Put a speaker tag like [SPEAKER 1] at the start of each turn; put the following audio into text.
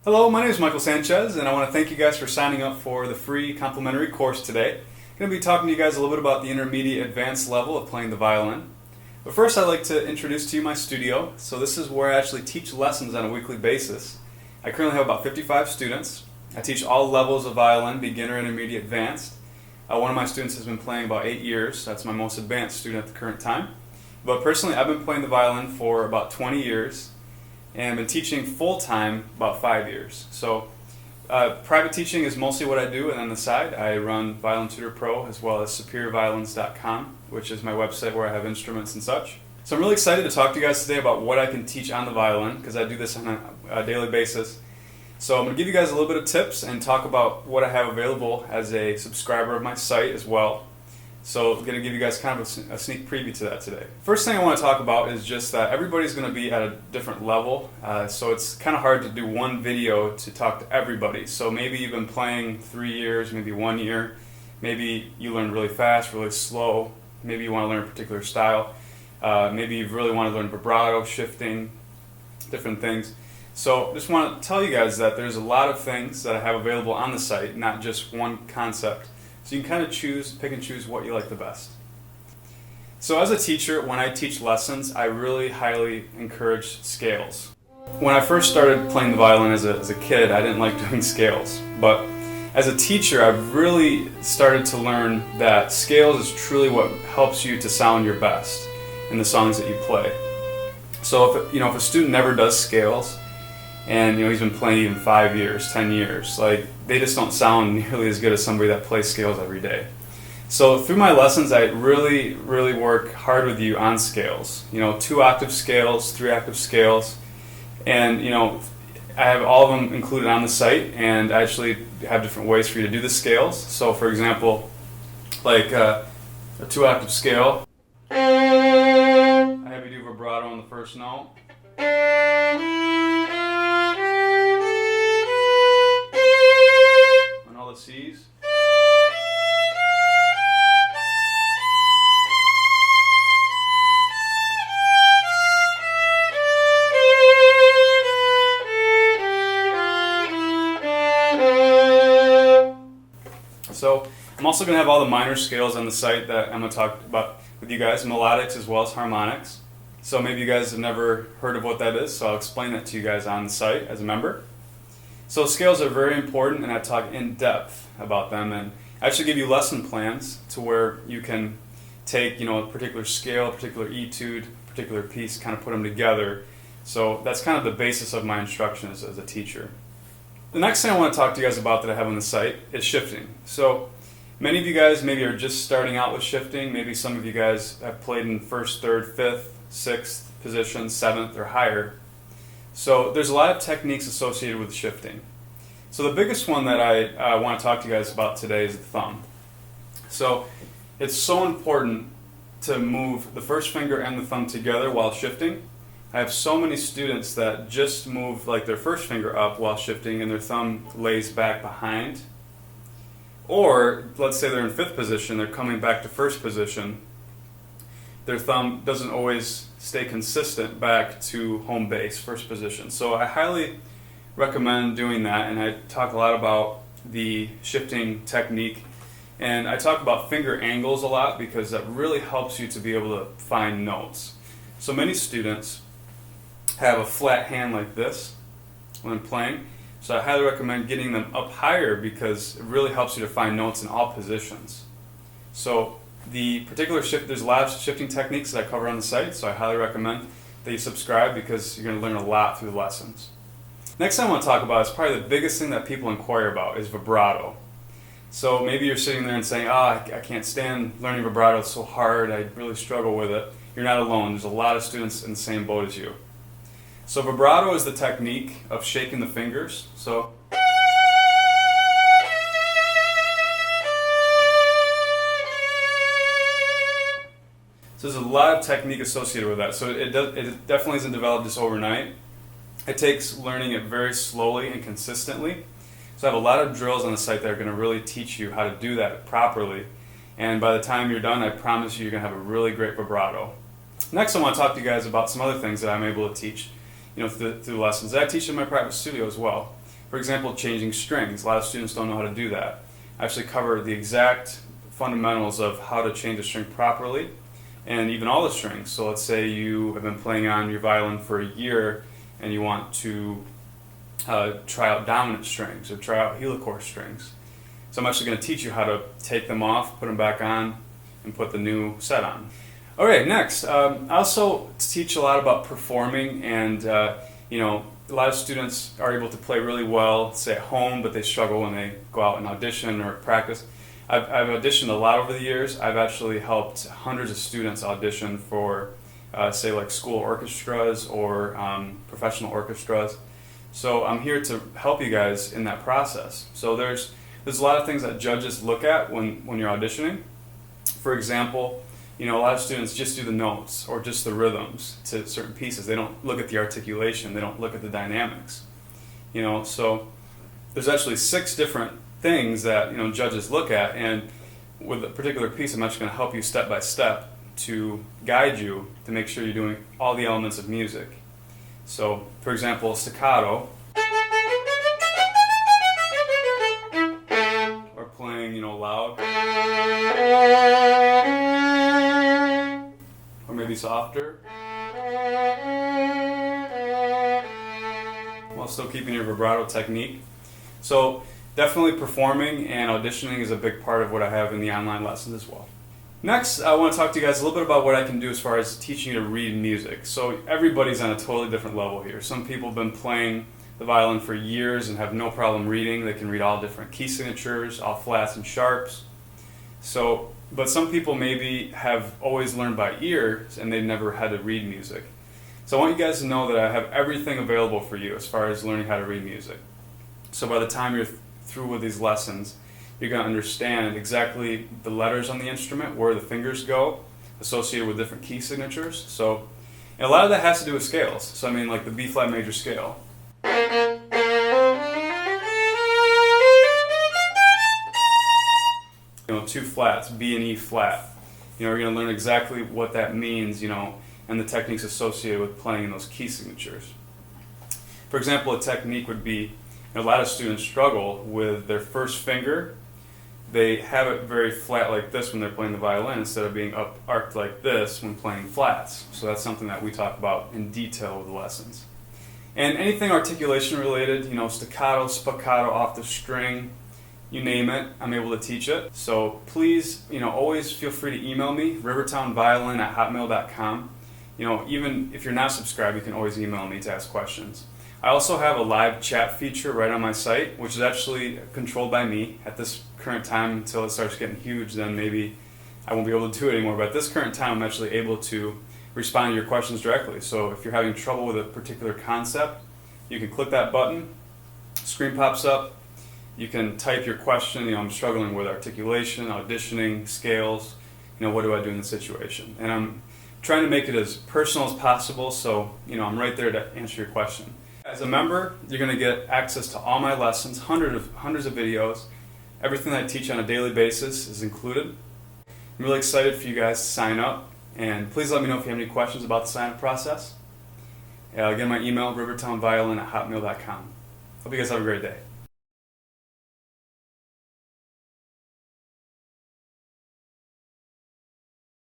[SPEAKER 1] Hello, my name is Michael Sanchez, and I want to thank you guys for signing up for the free complimentary course today. I'm going to be talking to you guys a little bit about the intermediate advanced level of playing the violin. But first I'd like to introduce to you my studio. So this is where I actually teach lessons on a weekly basis. I currently have about 55 students. I teach all levels of violin, beginner, intermediate, advanced. One of my students has been playing about 8 years. That's my most advanced student at the current time. But personally, I've been playing the violin for about 20 years. And I've been teaching full-time about 5 years. So private teaching is mostly what I do, and on the side I run Violin Tutor Pro as well as superiorviolins.com, which is my website where I have instruments and such. So I'm really excited to talk to you guys today about what I can teach on the violin, because I do this on a daily basis. So I'm going to give you guys a little bit of tips and talk about what I have available as a subscriber of my site as well. So I'm going to give you guys kind of a sneak preview to that today. First thing I want to talk about is just that everybody's going to be at a different level, so it's kind of hard to do one video to talk to everybody. So maybe you've been playing 3 years, maybe 1 year, maybe you learned really fast, really slow, maybe you want to learn a particular style, maybe you really want to learn vibrato, shifting, different things. So just want to tell you guys that there's a lot of things that I have available on the site, not just one concept. So you can kind of pick and choose what you like the best. So as a teacher, when I teach lessons, I really highly encourage scales. When I first started playing the violin as a kid, I didn't like doing scales. But as a teacher, I've really started to learn that scales is truly what helps you to sound your best in the songs that you play. So if a student never does scales, and he's been playing even 5 years, 10 years, they just don't sound nearly as good as somebody that plays scales every day. So through my lessons, I really work hard with you on scales. 2-octave scales, 3-octave scales, and I have all of them included on the site, and I actually have different ways for you to do the scales. So for example, like a 2-octave scale, I have you do vibrato on the first note. C's. So I'm also going to have all the minor scales on the site that I'm going to talk about with you guys, melodics as well as harmonics. So maybe you guys have never heard of what that is, so I'll explain that to you guys on the site as a member. So scales are very important, and I talk in depth about them, and I actually give you lesson plans to where you can take a particular scale, a particular etude, a particular piece, kind of put them together. So that's kind of the basis of my instruction as a teacher. The next thing I want to talk to you guys about that I have on the site is shifting. So many of you guys maybe are just starting out with shifting. Maybe some of you guys have played in 1st, 3rd, 5th, 6th position, 7th, or higher. So there's a lot of techniques associated with shifting. So the biggest one that I want to talk to you guys about today is the thumb. So it's so important to move the first finger and the thumb together while shifting. I have so many students that just move their first finger up while shifting and their thumb lays back behind. Or let's say they're in 5th position, they're coming back to 1st position. Their thumb doesn't always stay consistent back to home base, 1st position. So I highly recommend doing that, and I talk a lot about the shifting technique, and I talk about finger angles a lot because that really helps you to be able to find notes. So many students have a flat hand like this when playing, so I highly recommend getting them up higher because it really helps you to find notes in all positions. So the particular there's a lot of shifting techniques that I cover on the site, so I highly recommend that you subscribe because you're going to learn a lot through the lessons. Next thing I want to talk about is probably the biggest thing that people inquire about is vibrato. So maybe you're sitting there and saying, I can't stand learning vibrato, it's so hard, I really struggle with it. You're not alone, there's a lot of students in the same boat as you. So vibrato is the technique of shaking the fingers. So there's a lot of technique associated with that. So it definitely isn't developed just overnight. It takes learning it very slowly and consistently. So I have a lot of drills on the site that are going to really teach you how to do that properly. And by the time you're done, I promise you're going to have a really great vibrato. Next, I want to talk to you guys about some other things that I'm able to teach, through lessons that I teach in my private studio as well. For example, changing strings. A lot of students don't know how to do that. I actually cover the exact fundamentals of how to change a string properly, and even all the strings. So let's say you have been playing on your violin for a year and you want to try out dominant strings or try out helichord strings. So I'm actually going to teach you how to take them off, put them back on, and put the new set on. Alright, next, I also teach a lot about performing, and a lot of students are able to play really well, say at home, but they struggle when they go out and audition or practice. I've auditioned a lot over the years. I've actually helped hundreds of students audition for, say, like school orchestras or professional orchestras. So I'm here to help you guys in that process. So there's a lot of things that judges look at when you're auditioning. For example, a lot of students just do the notes or just the rhythms to certain pieces. They don't look at the articulation. They don't look at the dynamics. So there's actually 6 different things that judges look at, and with a particular piece, I'm actually going to help you step by step to guide you to make sure you're doing all the elements of music. So, for example, staccato, or playing, loud, or maybe softer, while still keeping your vibrato technique. So, definitely performing and auditioning is a big part of what I have in the online lessons as well. Next, I want to talk to you guys a little bit about what I can do as far as teaching you to read music. So everybody's on a totally different level here. Some people have been playing the violin for years and have no problem reading. They can read all different key signatures, all flats and sharps. But some people maybe have always learned by ear and they've never had to read music. So I want you guys to know that I have everything available for you as far as learning how to read music. So by the time you're through with these lessons, you're going to understand exactly the letters on the instrument, where the fingers go, associated with different key signatures. So, and a lot of that has to do with scales. So I mean, like the B flat major scale. 2 flats, B and E flat. You're going to learn exactly what that means, and the techniques associated with playing in those key signatures. For example, a technique would be, a lot of students struggle with their first finger. They have it very flat like this when they're playing the violin instead of being arched like this when playing flats. So that's something that we talk about in detail with the lessons. And anything articulation related, staccato, spiccato, off the string, you name it, I'm able to teach it. So please, always feel free to email me, rivertownviolin@hotmail.com. Even if you're not subscribed, you can always email me to ask questions. I also have a live chat feature right on my site, which is actually controlled by me at this current time. Until it starts getting huge, then maybe I won't be able to do it anymore. But at this current time, I'm actually able to respond to your questions directly. So if you're having trouble with a particular concept, you can click that button, screen pops up, you can type your question. I'm struggling with articulation, auditioning, scales, what do I do in the situation? And I'm trying to make it as personal as possible, so I'm right there to answer your question. As a member, you're going to get access to all my lessons, hundreds of videos. Everything that I teach on a daily basis is included. I'm really excited for you guys to sign up, and please let me know if you have any questions about the sign-up process. Again, my email, rivertownviolin@hotmail.com. Hope you guys have a great day.